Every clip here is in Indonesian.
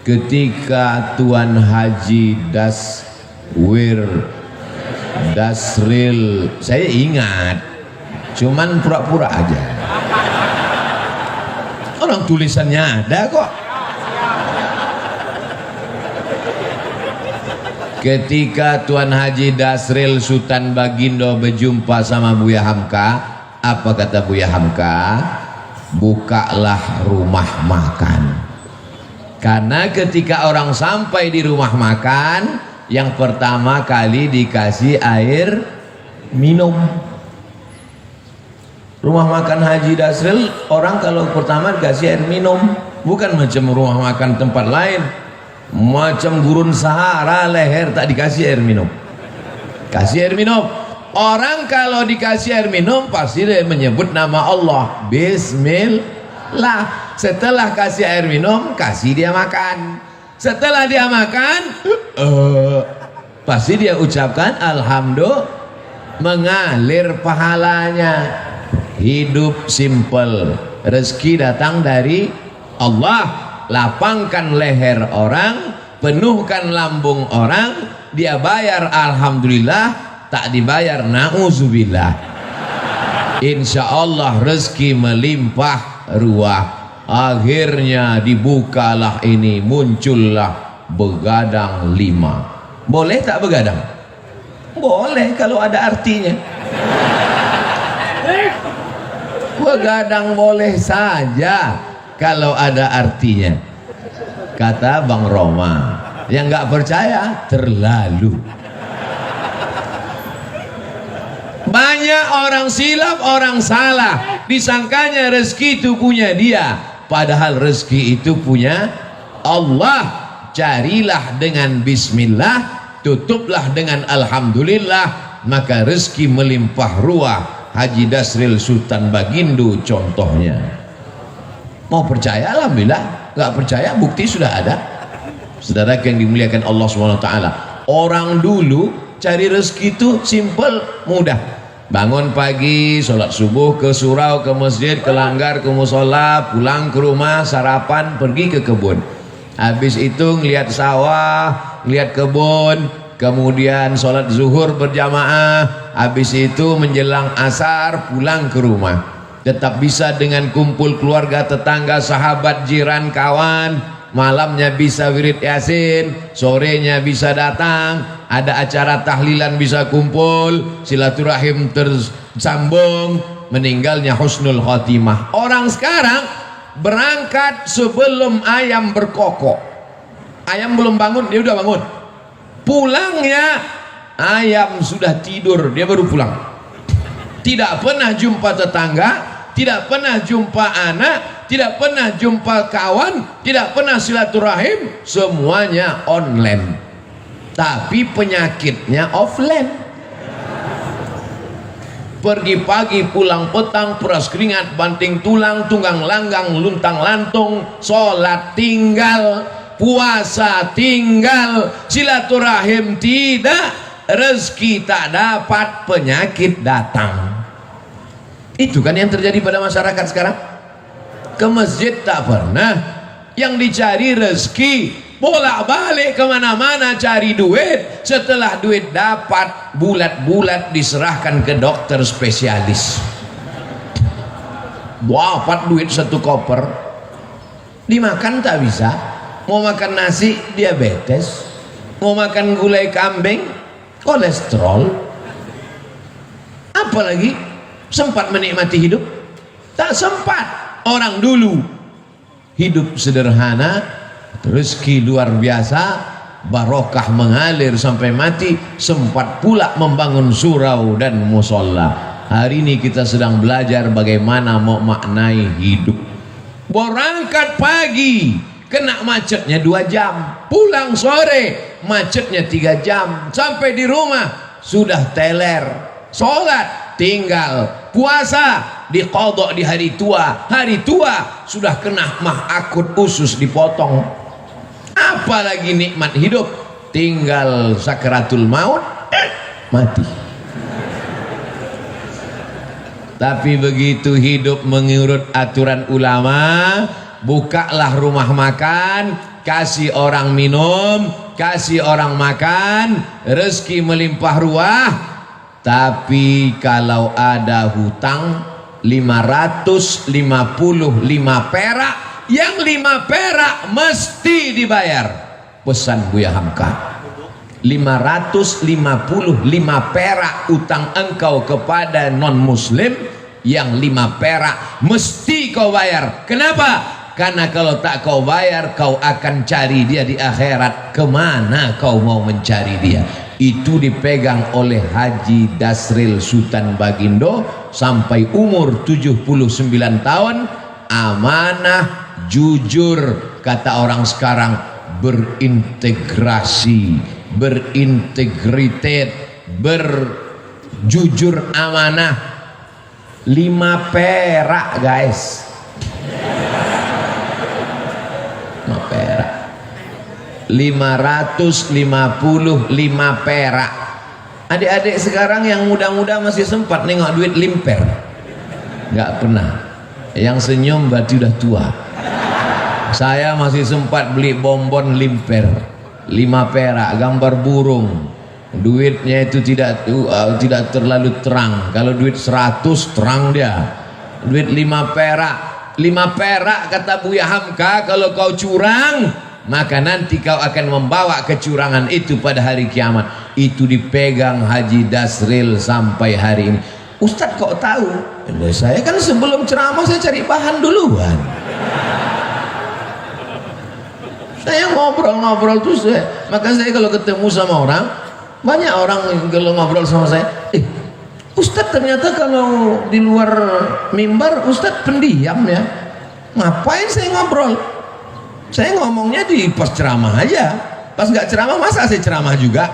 ketika Tuan Haji Dasril, saya ingat, cuman pura-pura aja. Orang tulisannya ada kok. Ketika Tuan Haji Dasril Sultan Bagindo berjumpa sama Buya Hamka, apa kata Buya Hamka? Bukalah rumah makan. Karena ketika orang sampai di rumah makan, yang pertama kali dikasih air minum. Rumah makan Haji Dasril, orang kalau pertama dikasih air minum, bukan macam rumah makan tempat lain, macam gurun Sahara leher tak dikasih air minum. Kasih air minum. Orang kalau dikasih air minum pasti dia menyebut nama Allah, Bismillah. Setelah kasih air minum, kasih dia makan. Setelah dia makan, pasti dia ucapkan Alhamdulillah, mengalir pahalanya. Hidup simple, rezeki datang dari Allah. Lapangkan leher orang, penuhkan lambung orang, dia bayar Alhamdulillah, tak dibayar na'udzubillah. Insya Allah rezeki melimpah ruah. Akhirnya dibukalah ini, muncullah begadang 5. Boleh tak begadang? Boleh kalau ada artinya. Begadang boleh saja kalau ada artinya, kata Bang Roma. Yang nggak percaya terlalu. Banyak orang silap, orang salah, disangkanya rezeki itu punya dia, padahal rezeki itu punya Allah. Carilah dengan bismillah, tutuplah dengan alhamdulillah, maka rezeki melimpah ruah. Haji Dasril Sultan Bagindo contohnya. Mau percaya alhamdulillah, nggak percaya bukti sudah ada. Saudara yang dimuliakan Allah SWT, orang dulu cari rezeki itu simple, mudah. Bangun pagi, sholat subuh, ke surau, ke masjid, ke langgar, ke musola, pulang ke rumah, sarapan, pergi ke kebun. Habis itu ngelihat sawah, ngelihat kebun, kemudian sholat zuhur berjamaah. Habis itu menjelang asar pulang ke rumah. Tetap bisa dengan kumpul keluarga, tetangga, sahabat, jiran, kawan. Malamnya bisa wirid yasin, sorenya bisa datang, ada acara tahlilan bisa kumpul, silaturahim tersambung, meninggalnya husnul khotimah. Orang sekarang berangkat sebelum ayam berkokok. Ayam belum bangun, dia udah bangun. Pulangnya ayam sudah tidur, dia baru pulang. Tidak pernah jumpa tetangga, tidak pernah jumpa anak, tidak pernah jumpa kawan, tidak pernah silaturahim, semuanya online. Tapi penyakitnya offline. Pergi pagi, pulang petang, peras keringat, banting tulang, tunggang langgang, luntang lantung, sholat tinggal, puasa tinggal, silaturahim tidak, rezeki tak dapat, penyakit datang. Itu kan yang terjadi pada masyarakat sekarang. Ke masjid tak pernah, yang dicari rezeki, bolak-balik kemana-mana cari duit. Setelah duit dapat, bulat-bulat diserahkan ke dokter spesialis. Dapat duit 1 koper, dimakan tak bisa. Mau makan nasi diabetes, mau makan gulai kambing kolesterol. Apalagi sempat menikmati hidup? Tak sempat. Orang dulu hidup sederhana, rezeki luar biasa, barokah mengalir sampai mati, sempat pula membangun surau dan musola. Hari ini kita sedang belajar bagaimana mau maknai hidup. Berangkat pagi, kena macetnya 2 jam, pulang sore macetnya 3 jam, sampai di rumah sudah teler, sholat tinggal, puasa diqadha di hari tua sudah kena mah akut, usus dipotong. Apalagi nikmat hidup, tinggal sakaratul maut, mati. Tapi begitu hidup mengurut aturan ulama, bukalah rumah makan, kasih orang minum, kasih orang makan, rezeki melimpah ruah. Tapi kalau ada hutang 555 perak, yang 5 perak mesti dibayar. Pesan Buya Hamka, 555 perak utang engkau kepada non muslim, yang 5 perak mesti kau bayar. Kenapa? Karena kalau tak kau bayar, kau akan cari dia di akhirat. Kemana kau mau mencari dia? Itu dipegang oleh Haji Dasril Sultan Bagindo sampai umur 79 tahun. Amanah, jujur, kata orang sekarang, berintegrasi, berintegritas, berjujur, amanah. 5 perak guys, 5 perak, 555 perak. Adik-adik sekarang yang muda-muda masih sempat nengok duit limper? Nggak pernah. Yang senyum berarti udah tua. Saya masih sempat beli bonbon limper 5 perak, gambar burung. Duitnya itu tidak terlalu terang. Kalau duit 100 terang dia. Duit 5 perak, 5 perak kata Buya Hamka, kalau kau curang, maka nanti kau akan membawa kecurangan itu pada hari kiamat. Itu dipegang Haji Dasril sampai hari ini. Ustadz kok tahu? Saya kan sebelum ceramah saya cari bahan duluan. Saya ngobrol-ngobrol terus ya. Maka saya kalau ketemu sama orang, banyak orang kalau ngobrol sama saya, Ustadz ternyata kalau di luar mimbar Ustadz pendiam ya. Ngapain saya ngobrol? Saya ngomongnya di pas ceramah aja. Pas nggak ceramah masa saya ceramah juga?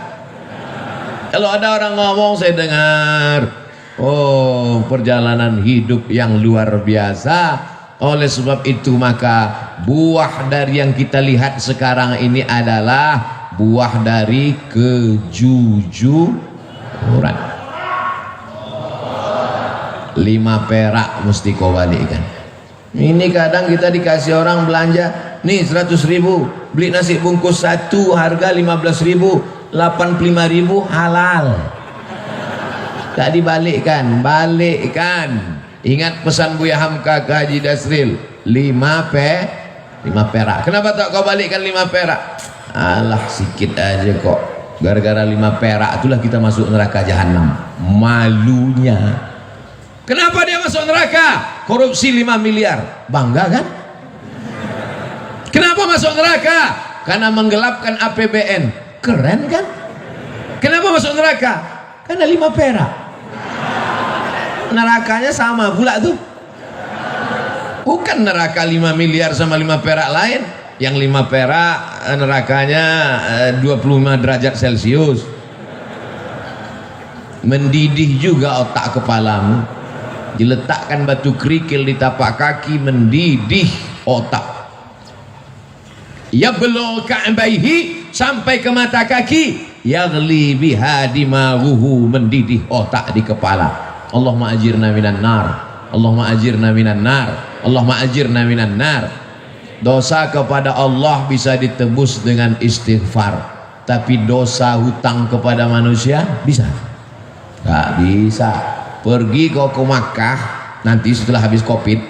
Kalau ada orang ngomong saya dengar. Oh, perjalanan hidup yang luar biasa. Oleh sebab itu maka buah dari yang kita lihat sekarang ini adalah buah dari kejujuran. 5 perak mesti kau balikkan. Ini kadang kita dikasih orang belanja, nih 100.000, beli nasi bungkus 1 harga 15.000, 85.000 halal. Tak dibalikkan, balikkan. Ingat pesan Buya Hamka ke Haji Dasril, 5 perak. Kenapa tak kau balikkan 5 perak? Alah sikit aja kok. Gara-gara 5 perak itulah kita masuk neraka jahanam. Malunya. Kenapa dia masuk neraka? Korupsi 5 miliar. Bangga kan? Kenapa masuk neraka? Karena menggelapkan APBN. Keren kan? Kenapa masuk neraka? Karena 5 perak. Nerakanya sama pula tuh. Bukan neraka 5 miliar sama 5 perak lain. Yang 5 perak nerakanya 25 derajat Celcius. Mendidih juga otak kepalamu. Diletakkan batu kerikil di tapak kaki, mendidih otak. Yablugh ka'baihi, sampai ke mata kaki. Yaghli biha dimaghuhu, mendidih otak di kepala. Allahumma ajirna minan nar, Allahumma ajirna minan nar, Allahumma ajirna minan nar. Dosa kepada Allah bisa ditebus dengan istighfar, tapi dosa hutang kepada manusia bisa? Gak bisa. Pergi kau ke Makkah nanti setelah habis Covid,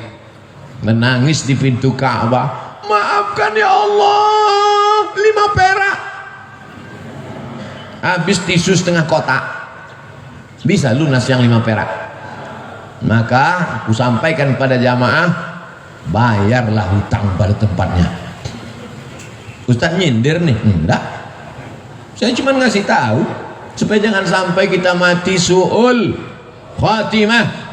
menangis di pintu Ka'bah, maafkan ya Allah, 5 perak. Habis tisu setengah kotak, bisa lunas yang 5 perak. Maka aku sampaikan pada jamaah, bayarlah hutang pada tempatnya. Ustaz nyindir nih? Enggak, saya cuma ngasih tahu supaya jangan sampai kita mati su'ul khatimah.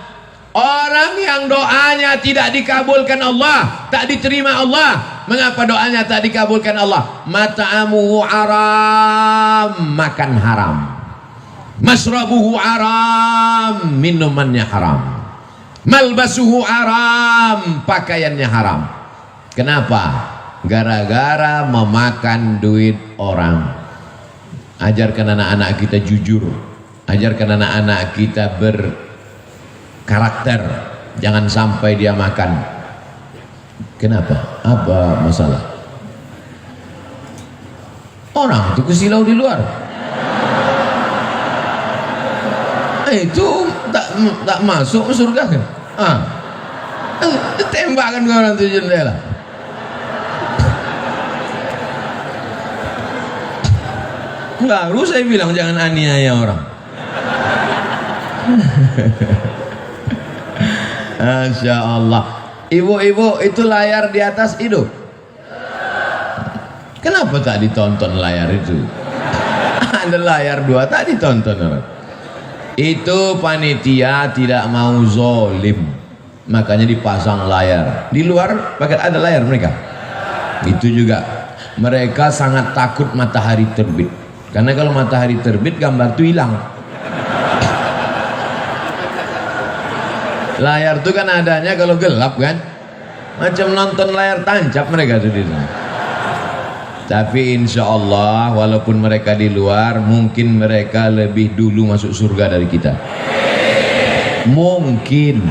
Orang yang doanya tidak dikabulkan Allah, tak diterima Allah. Mengapa doanya tak dikabulkan Allah? Mata'amuhu haram, makan haram. Masrabuhu haram, minumannya haram. Malbasuhu haram, pakaiannya haram. Kenapa? Gara-gara memakan duit orang. Ajarkan anak-anak kita jujur. Ajarkan anak-anak kita berkarakter. Jangan sampai dia makan. Kenapa? Apa masalah? Orang itu kesilau di luar. Itu tak masuk surga kan? Tembakan ke orang itu jendela. Baru saya bilang jangan aniaya orang. Masya Allah. Ibu-ibu itu layar di atas hidup. Kenapa tak ditonton layar itu? Ada layar dua tak ditonton orang. Itu panitia tidak mau zolim, makanya dipasang layar. Di luar pakai ada layar mereka. Itu juga mereka sangat takut matahari terbit, karena kalau matahari terbit gambar itu hilang. Layar itu kan adanya kalau gelap kan, macam nonton layar tancap mereka tuh di sana. Tapi insya Allah walaupun mereka di luar, mungkin mereka lebih dulu masuk surga dari kita. Mungkin.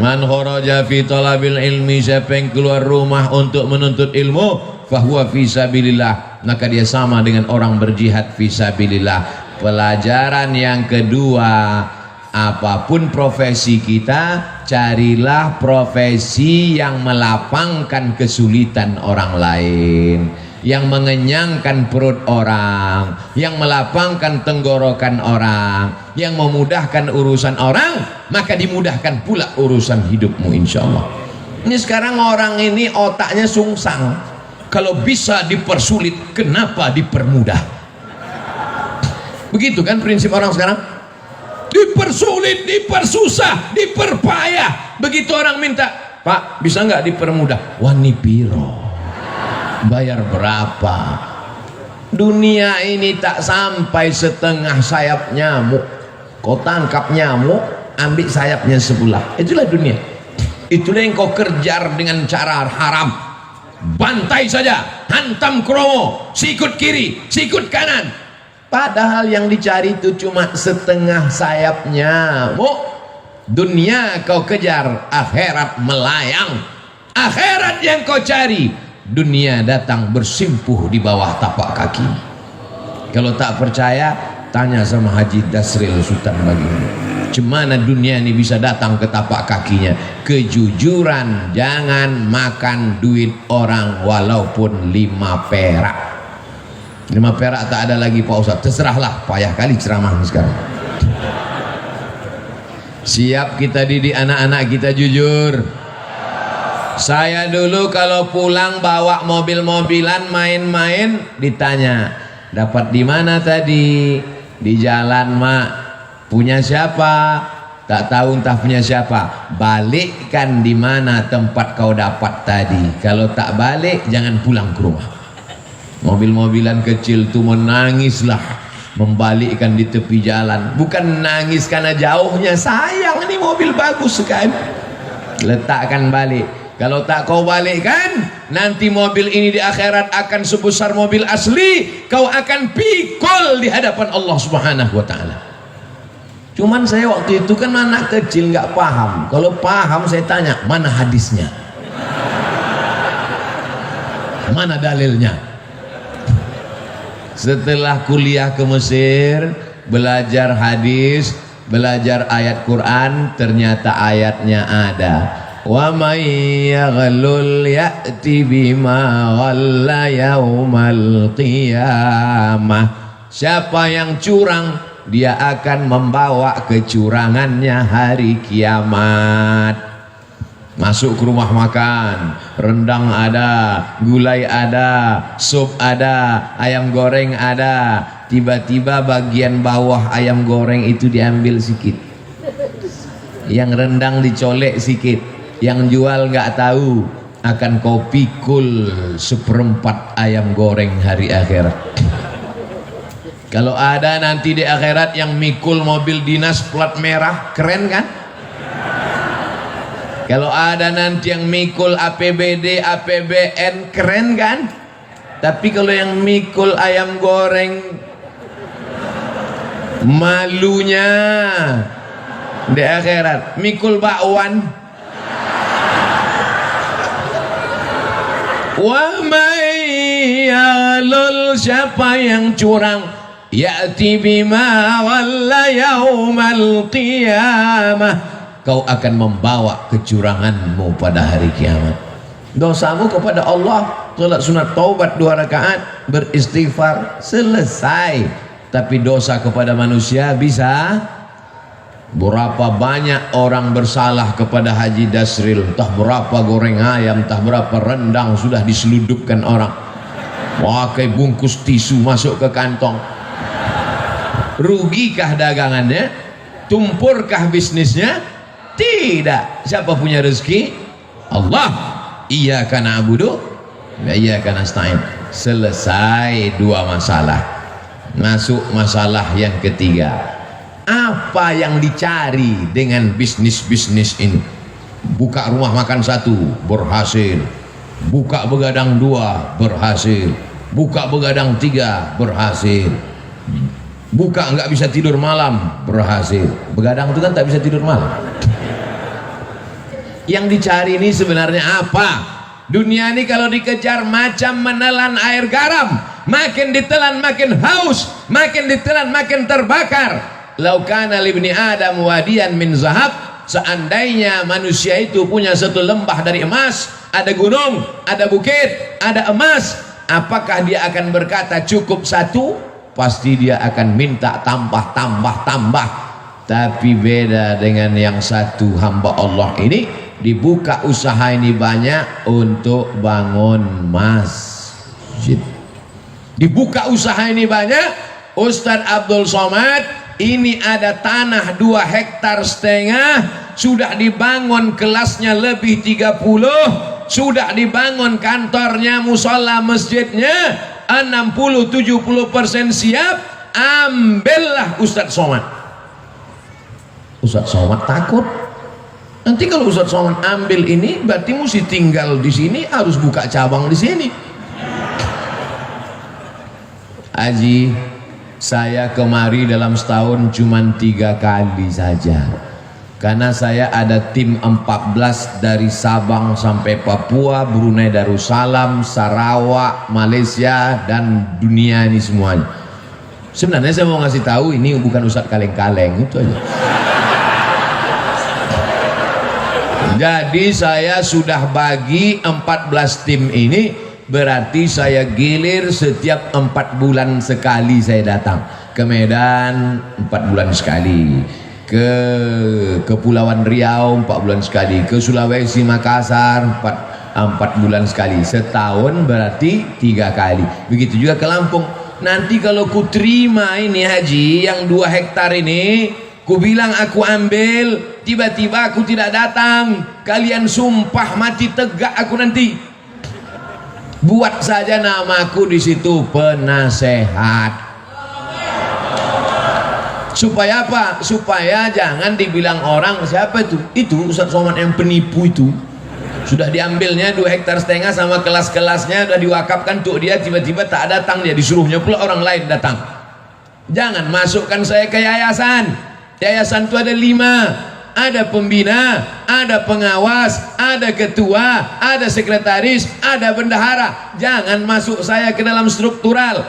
Man kharaja fi talabil ilmi, siapa yang keluar rumah untuk menuntut ilmu, fahuwa fi sabilillah, maka dia sama dengan orang berjihad fi sabilillah. Pelajaran yang kedua, apapun profesi kita, carilah profesi yang melapangkan kesulitan orang lain, yang mengenyangkan perut orang, yang melapangkan tenggorokan orang, yang memudahkan urusan orang, maka dimudahkan pula urusan hidupmu insya Allah. Ini sekarang orang ini otaknya sungsang. Kalau bisa dipersulit, kenapa dipermudah? Begitu kan prinsip orang sekarang? Dipersulit, dipersusah, diperpayah. Begitu orang minta, Pak bisa nggak dipermudah? Wani piro, bayar berapa? Dunia ini tak sampai setengah sayap nyamuk. Kau tangkap nyamuk, ambil sayapnya sebelah. Itulah dunia. Itulah yang kau kejar dengan cara haram. Bantai saja, hantam kromo, sikut kiri, sikut kanan. Padahal yang dicari itu cuma setengah sayapnya. Dunia kau kejar, akhirat melayang. Akhirat yang kau cari, dunia datang bersimpuh di bawah tapak kaki. Kalau tak percaya, tanya sama Haji Dasril Sultan Baginda. Cemana dunia ini bisa datang ke tapak kakinya? Kejujuran, jangan makan duit orang walaupun 5 perak. 5 perak tak ada lagi Pak Ustaz, terserahlah, payah kali ceramah sekarang. Siap kita didik anak-anak kita jujur. Saya dulu kalau pulang bawa mobil-mobilan main-main, ditanya, dapat di mana tadi? Di jalan mak. Punya siapa? Tak tahu entah punya siapa. Balikkan di mana tempat kau dapat tadi. Kalau tak balik jangan pulang ke rumah. Mobil-mobilan kecil tuh menangislah membalikkan di tepi jalan. Bukan nangis karena jauhnya, sayang ini mobil bagus sekali, letakkan balik. Kalau tak kau balikkan, nanti mobil ini di akhirat akan sebesar mobil asli, kau akan pikul di hadapan Allah Subhanahu wa ta'ala. Cuman saya waktu itu kan anak kecil nggak paham. Kalau paham saya tanya, mana hadisnya, mana dalilnya. Setelah kuliah ke Mesir, belajar hadis, belajar ayat Quran, ternyata ayatnya ada. Wa may yaghlul ya'ti bima ghalla yaumal qiyamah. Siapa yang curang, dia akan membawa kecurangannya hari kiamat. Masuk ke rumah makan, rendang ada, gulai ada, sup ada, ayam goreng ada. Tiba-tiba bagian bawah ayam goreng itu diambil sikit, yang rendang dicolek sikit. Yang jual nggak tahu, akan kau pikul 1/4 ayam goreng hari akhirat. Kalau ada nanti di akhirat yang mikul mobil dinas plat merah, keren kan? Kalau ada nanti yang mikul APBD, APBN, keren kan? Tapi kalau yang mikul ayam goreng, malunya di akhirat. Mikul bakwan, Wa may yalul, siapa yang curang, ya'ti bima walla yaumal qiyamah, kau akan membawa kecuranganmu pada hari kiamat. Dosamu kepada Allah, salat sunat taubat 2 rakaat, beristighfar, selesai. Tapi dosa kepada manusia bisa. Berapa banyak orang bersalah kepada Haji Dasril, entah berapa goreng ayam, entah berapa rendang sudah diseludupkan orang, pakai bungkus tisu masuk ke kantong. Rugikah dagangannya? Tumpurkah bisnisnya? Tidak. Siapa punya rezeki? Allah. Iyyaka na'budu wa iyyaka nasta'in. Selesai 2 masalah. Masuk masalah yang ketiga. Apa yang dicari dengan bisnis-bisnis ini? Buka rumah makan 1 berhasil, buka begadang 2 berhasil, buka begadang 3 berhasil, buka nggak bisa tidur malam berhasil. Begadang itu kan tak bisa tidur malam. Yang dicari ini sebenarnya apa? Dunia ini kalau dikejar macam menelan air garam, makin ditelan makin haus, makin ditelan makin terbakar. Lau kana libni Adam wadiyan min zahab, seandainya manusia itu punya 1 lembah dari emas, ada gunung, ada bukit, ada emas, apakah dia akan berkata cukup 1? Pasti dia akan minta tambah. Tapi beda dengan yang satu hamba Allah ini, dibuka usaha ini banyak untuk bangun masjid. Dibuka usaha ini banyak. Ustadz Abdul Somad ini ada tanah 2,5 hektar, sudah dibangun kelasnya lebih 30, sudah dibangun kantornya, musola masjidnya 60-70% siap. Ambillah Ustadz Somad. Ustadz Somad takut nanti kalau Ustadz Somad ambil ini berarti mesti tinggal di sini, harus buka cabang di sini. Haji, saya kemari dalam setahun cuma 3 kali saja, karena saya ada tim 14 dari Sabang sampai Papua, Brunei Darussalam, Sarawak, Malaysia, dan dunia ini semuanya. Sebenarnya saya mau ngasih tahu ini bukan Ustadz kaleng-kaleng, itu aja. Jadi saya sudah bagi 14 tim ini, berarti saya gilir setiap 4 bulan sekali saya datang ke Medan, 4 bulan sekali, ke Kepulauan Riau 4 bulan sekali, ke Sulawesi Makassar 4 bulan sekali. Setahun berarti 3 kali. Begitu juga ke Lampung. Nanti kalau ku terima ini haji yang 2 hektar ini, ku bilang aku ambil, tiba-tiba aku tidak datang, kalian sumpah mati tegak aku nanti. Buat saja namaku di situ penasehat. Supaya apa? Supaya jangan dibilang orang siapa itu? Itu Ustadz Somad yang penipu itu. Sudah diambilnya 2,5 hektar sama kelas-kelasnya, sudah diwakafkan untuk dia, tiba-tiba tak datang, dia disuruhnya pula orang lain datang. Jangan masukkan saya ke yayasan. Yayasan itu ada 5, ada pembina, ada pengawas, ada ketua, ada sekretaris, ada bendahara. Jangan masuk saya ke dalam struktural.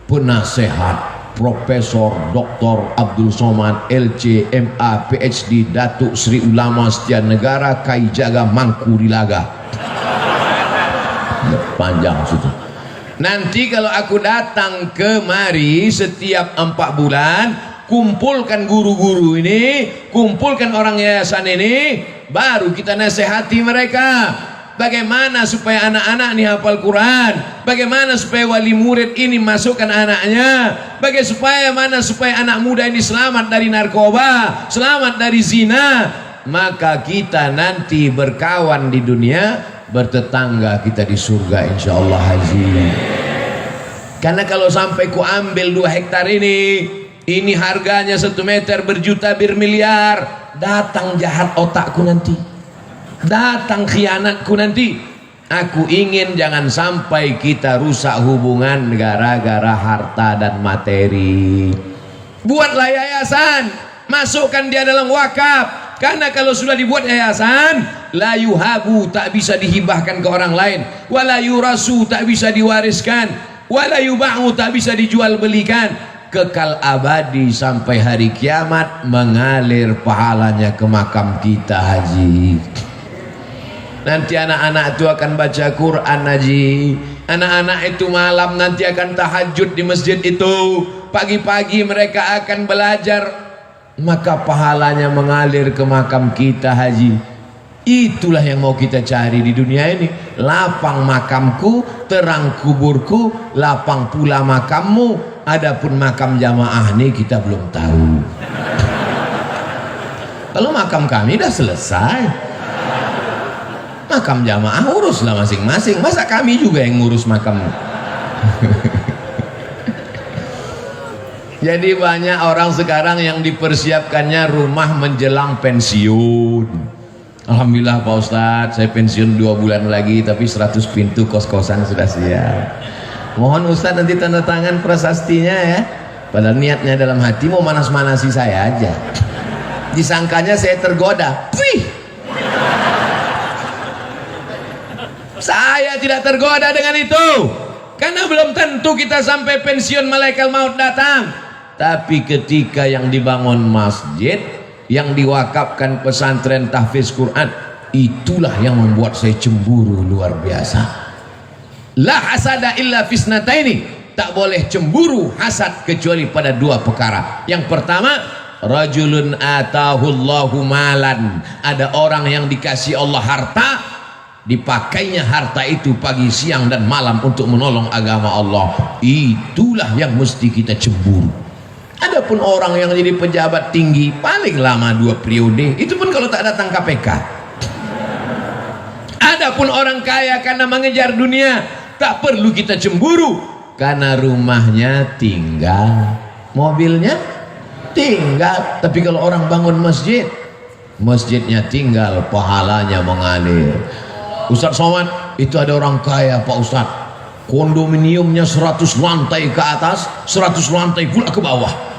Penasehat Profesor Dr. Abdul Somad LC MA PhD Datuk Sri Ulama Setia Negara Kai Jaga Mangku Dilaga. Panjang situ. Nanti kalau aku datang kemari setiap 4 bulan, kumpulkan guru-guru ini, kumpulkan orang yayasan ini, baru kita nasihati mereka. Bagaimana supaya anak-anak ini hafal Quran, bagaimana supaya wali murid ini masukkan anaknya, bagaimana supaya anak muda ini selamat dari narkoba, selamat dari zina. Maka kita nanti berkawan di dunia, bertetangga kita di surga insyaallah haji. Karena kalau sampai ku ambil 2 hektar ini harganya 1 meter berjuta bermiliar, datang jahat otakku nanti, datang khianatku nanti. Aku ingin jangan sampai kita rusak hubungan gara-gara harta dan materi. Buatlah yayasan, masukkan dia dalam wakaf. Karena kalau sudah dibuat yayasan, la yuhabu, tak bisa dihibahkan ke orang lain, wala yurasu, tak bisa diwariskan, wala yuba'u, tak bisa dijual belikan, kekal abadi sampai hari kiamat, mengalir pahalanya ke makam kita haji. Nanti anak-anak itu akan baca Quran haji, anak-anak itu malam nanti akan tahajud di masjid itu, pagi-pagi mereka akan belajar, maka pahalanya mengalir ke makam kita haji. Itulah yang mau kita cari di dunia ini. Lapang makamku, terang kuburku, lapang pula makammu. Adapun makam jamaah ini kita belum tahu. Kalau makam kami dah selesai, makam jamaah uruslah masing-masing. Masa kami juga yang ngurus makam? Jadi banyak orang sekarang yang dipersiapkannya rumah menjelang pensiun. Alhamdulillah Pak Ustadz, saya pensiun 2 bulan lagi, tapi 100 pintu kos-kosan sudah siap. Mohon Ustadz nanti tanda tangan prasastinya ya. Padahal niatnya dalam hati mau manas-manasi saya aja. Disangkanya saya tergoda. Wih, saya tidak tergoda dengan itu, karena belum tentu kita sampai pensiun malaikat maut datang. Tapi ketika yang dibangun masjid, yang diwakafkan pesantren tahfiz Quran, itulah yang membuat saya cemburu luar biasa. La hasada illa fisnataini, tak boleh cemburu hasad kecuali pada 2 perkara. Yang pertama, rajulun atahullahu malan, ada orang yang dikasih Allah harta, dipakainya harta itu pagi, siang dan malam untuk menolong agama Allah. Itulah yang mesti kita cemburu. Adapun orang yang jadi pejabat tinggi paling lama 2 periode, itu pun kalau tak datang KPK. Adapun orang kaya karena mengejar dunia, tak perlu kita cemburu, karena rumahnya tinggal, mobilnya tinggal. Tapi kalau orang bangun masjid, masjidnya tinggal, pahalanya mengalir. Ustadz Somad, itu ada orang kaya Pak Ustadz, kondominiumnya 100 lantai ke atas, 100 lantai pula ke bawah.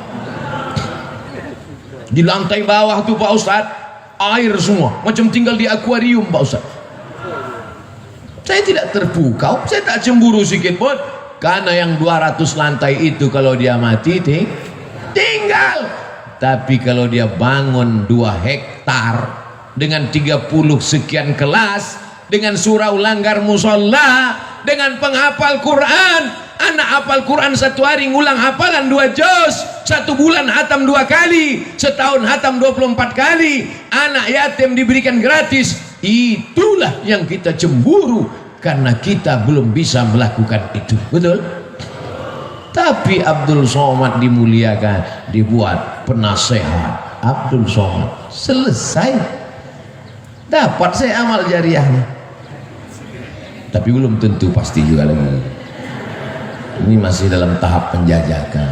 Di lantai bawah tuh Pak Ustadz, air semua, macam tinggal di akuarium Pak Ustadz. Saya tidak terpukau, saya tak cemburu sedikit pun, karena yang 200 lantai itu kalau dia mati tinggal. Tapi kalau dia bangun 2 hektar dengan 30 sekian kelas, dengan surau langgar musola, dengan penghafal Quran, anak hafal Quran 1 hari ngulang hafalan 2 juz, 1 bulan hatam 2 kali, setahun hatam 24 kali, anak yatim diberikan gratis. Itulah yang kita cemburu, karena kita belum bisa melakukan itu. Betul? Tapi Abdul Somad dimuliakan, dibuat penasehat Abdul Somad, selesai, dapat saya amal jariahnya. Tapi belum tentu pasti juga lagi. Ini masih dalam tahap penjajakan.